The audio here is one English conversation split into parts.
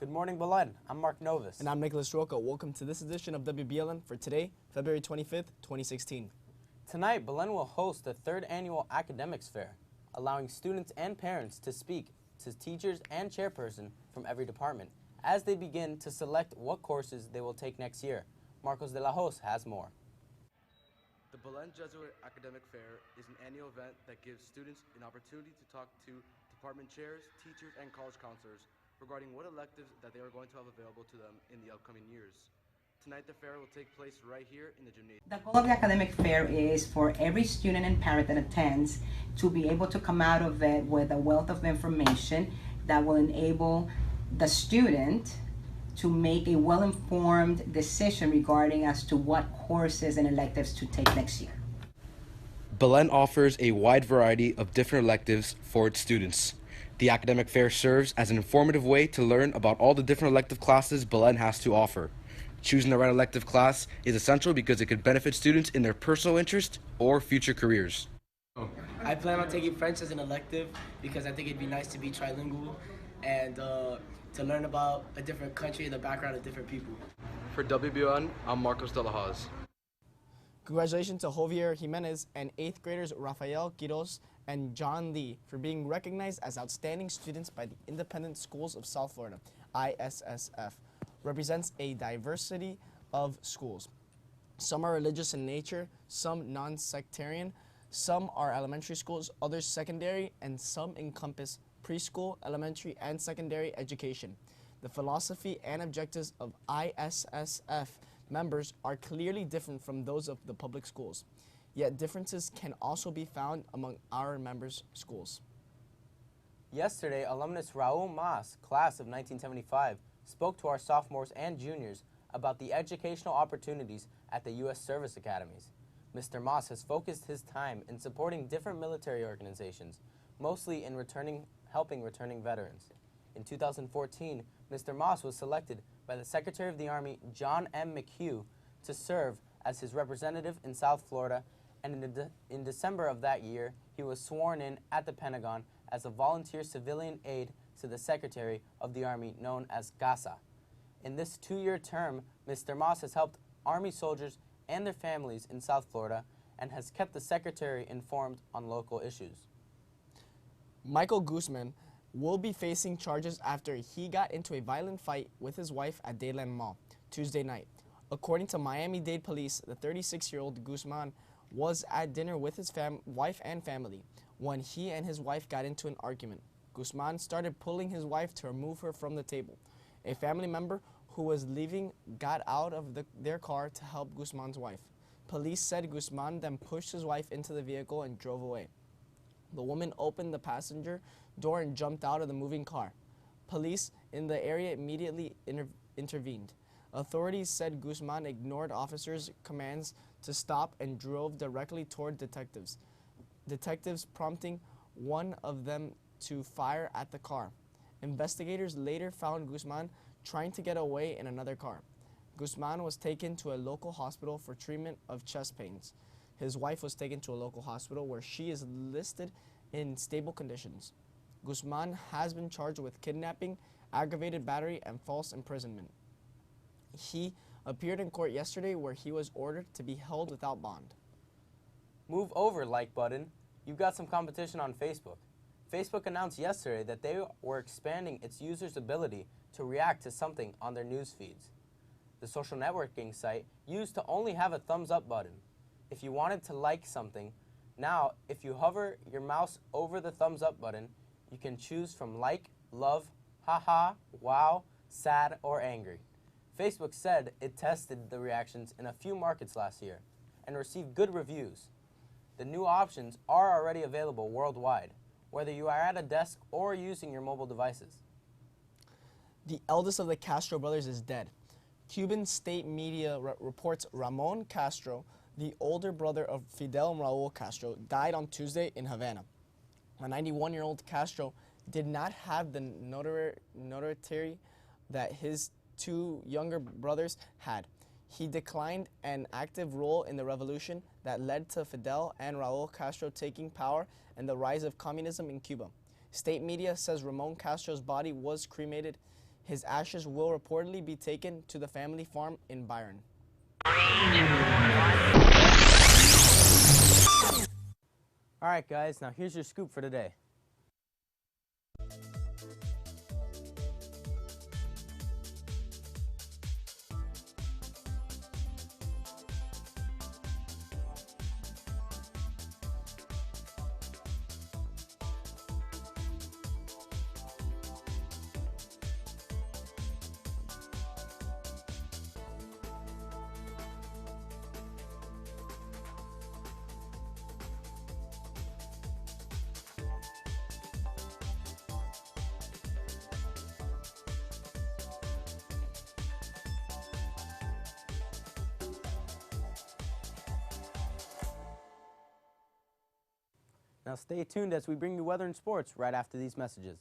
Good morning, Belen. I'm Mark Novus. And I'm Nicholas Roca. Welcome to this edition of WBLN for today, February 25th, 2016. Tonight, Belen will host the third annual Academics Fair, allowing students and parents to speak to teachers and chairperson from every department as they begin to select what courses they will take next year. Marcos de la Hoz has more. The Belen Jesuit Academic Fair is an annual event that gives students an opportunity to talk to department chairs, teachers, and college counselors regarding what electives that they are going to have available to them in the upcoming years. Tonight, the fair will take place right here in the gymnasium. The goal of the academic fair is for every student and parent that attends to be able to come out of it with a wealth of information that will enable the student to make a well-informed decision regarding as to what courses and electives to take next year. Belen offers a wide variety of different electives for its students. The academic fair serves as an informative way to learn about all the different elective classes Belen has to offer. Choosing the right elective class is essential because it could benefit students in their personal interest or future careers. I plan on taking French as an elective because I think it'd be nice to be trilingual and to learn about a different country and the background of different people. For WBLN, I'm Marcos de la Hoz. Congratulations to Javier Jimenez and 8th graders Rafael Quiroz and John Lee for being recognized as outstanding students by the Independent Schools of South Florida, ISSF. Represents a diversity of schools. Some are religious in nature, some non-sectarian, some are elementary schools, others secondary, and some encompass preschool, elementary, and secondary education. The philosophy and objectives of ISSF members are clearly different from those of the public schools, yet differences can also be found among our members' schools. Yesterday, alumnus Raul Mas, class of 1975, spoke to our sophomores and juniors about the educational opportunities at the U.S. service academies. Mr. Mas has focused his time in supporting different military organizations, mostly in helping returning veterans. In 2014, Mr. Mas was selected by the Secretary of the Army, John M. McHugh, to serve as his representative in South Florida, and in December of that year, he was sworn in at the Pentagon as a volunteer civilian aide to the Secretary of the Army, known as CASA. In this 2-year term, Mr. Mas has helped Army soldiers and their families in South Florida and has kept the Secretary informed on local issues. Michael Guzman will be facing charges after he got into a violent fight with his wife at Belen Mall Tuesday night. According to Miami-Dade police, the 36-year-old Guzman was at dinner with his wife and family when he and his wife got into an argument. Guzman started pulling his wife to remove her from the table. A family member who was leaving got out of their car to help Guzman's wife. Police said Guzman then pushed his wife into the vehicle and drove away. The woman opened the passenger door and jumped out of the moving car. Police in the area immediately intervened. Authorities said Guzman ignored officers' commands to stop and drove directly toward detectives. Detectives prompting one of them to fire at the car. Investigators later found Guzman trying to get away in another car. Guzman was taken to a local hospital for treatment of chest pains. His wife was taken to a local hospital where she is listed in stable conditions. Guzman has been charged with kidnapping, aggravated battery, and false imprisonment. He appeared in court yesterday where he was ordered to be held without bond. Move over, like button. You've got some competition on Facebook. Facebook announced yesterday that they were expanding its users' ability to react to something on their news feeds. The social networking site used to only have a thumbs up button. If you wanted to like something, now if you hover your mouse over the thumbs up button, you can choose from like, love, haha, wow, sad, or angry. Facebook said it tested the reactions in a few markets last year and received good reviews. The new options are already available worldwide, whether you are at a desk or using your mobile devices. The eldest of the Castro brothers is dead. Cuban state media reports Ramon Castro, the older brother of Fidel and Raul Castro, died on Tuesday in Havana. A 91-year-old Castro did not have the notoriety that his two younger brothers had. He declined an active role in the revolution that led to Fidel and Raul Castro taking power and the rise of communism in Cuba. State media says Ramon Castro's body was cremated. His ashes will reportedly be taken to the family farm in Byron. All right, guys, now here's your scoop for today. Now stay tuned as we bring you weather and sports right after these messages.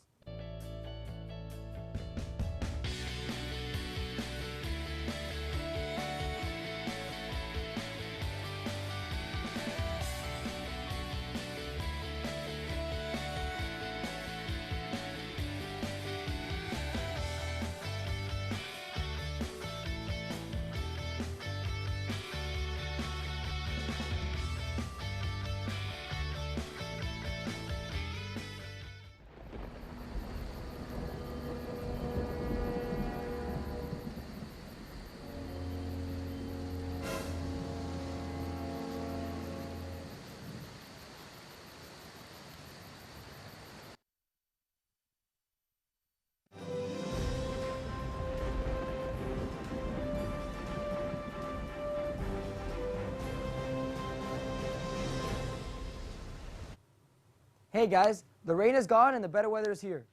Hey guys, the rain is gone and the better weather is here.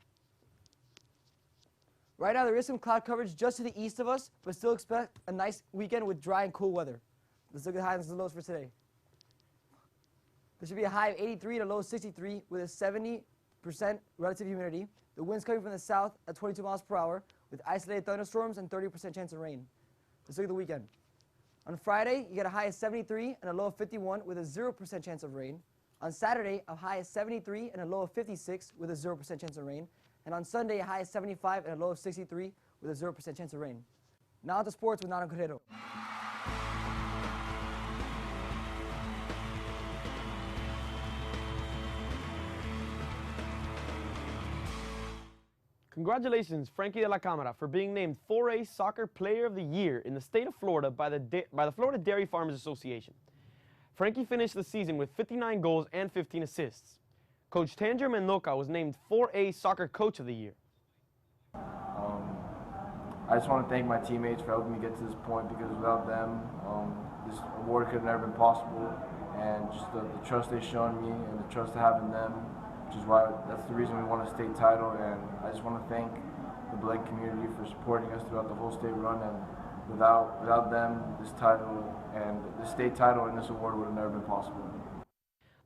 Right now there is some cloud coverage just to the east of us, but still expect a nice weekend with dry and cool weather. Let's look at the highs and lows for today. There should be a high of 83 and a low of 63 with a 70% relative humidity. The wind's coming from the south at 22 miles per hour with isolated thunderstorms and 30% chance of rain. Let's look at the weekend. On Friday, you get a high of 73 and a low of 51 with a 0% chance of rain. On Saturday, a high of 73 and a low of 56 with a 0% chance of rain. And on Sunday, a high of 75 and a low of 63 with a 0% chance of rain. Now on to sports with Nano Guerrero. Congratulations, Frankie de la Camara, for being named 4A Soccer Player of the Year in the state of Florida by the Florida Dairy Farmers Association. Frankie finished the season with 59 goals and 15 assists. Coach Tanger Mendoca was named 4A Soccer Coach of the Year. I just want to thank my teammates for helping me get to this point, because without them, this award could have never been possible. And just the trust they've shown me and the trust I have in them, which is why that's the reason we won a state title. And I just want to thank the Belen community for supporting us throughout the whole state run. And without them, this title and the state title and this award would have never been possible.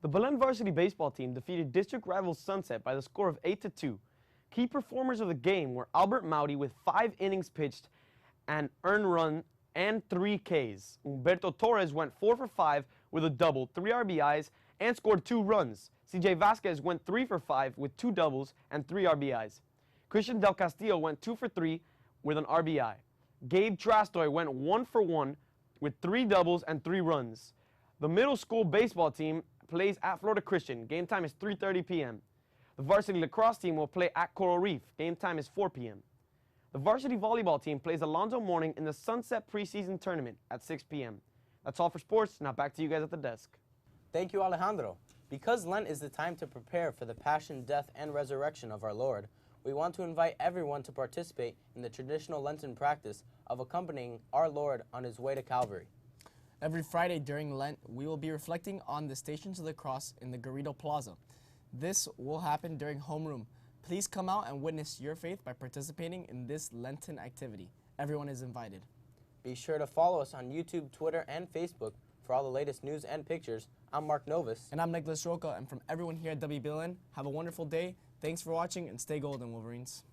The Belen varsity baseball team defeated district rivals Sunset by the score of 8-2. Key performers of the game were Albert Maudy with 5 innings pitched, an earned run, and 3 Ks. Humberto Torres went 4 for 5 with a double, 3 RBIs, and scored 2 runs. CJ Vasquez went 3 for 5 with 2 doubles and 3 RBIs. Christian Del Castillo went 2 for 3 with an RBI. Gabe Trastoy went 1 for 1 with 3 doubles and 3 runs. The middle school baseball team plays at Florida Christian. Game time is 3:30 p.m. The varsity lacrosse team will play at Coral Reef. Game time is 4 p.m. The varsity volleyball team plays Alonzo Morning in the Sunset preseason tournament at 6 p.m. That's all for sports. Now back to you guys at the desk. Thank you, Alejandro. Because Lent is the time to prepare for the passion, death, and resurrection of our Lord, we want to invite everyone to participate in the traditional Lenten practice of accompanying our Lord on his way to Calvary. Every Friday during Lent, we will be reflecting on the Stations of the Cross in the Garrido Plaza. This will happen during homeroom. Please come out and witness your faith by participating in this Lenten activity. Everyone is invited. Be sure to follow us on YouTube, Twitter, and Facebook for all the latest news and pictures. I'm Mark Novus. And I'm Nicholas Roca, and from everyone here at WBLN, have a wonderful day. Thanks for watching, and stay golden, Wolverines.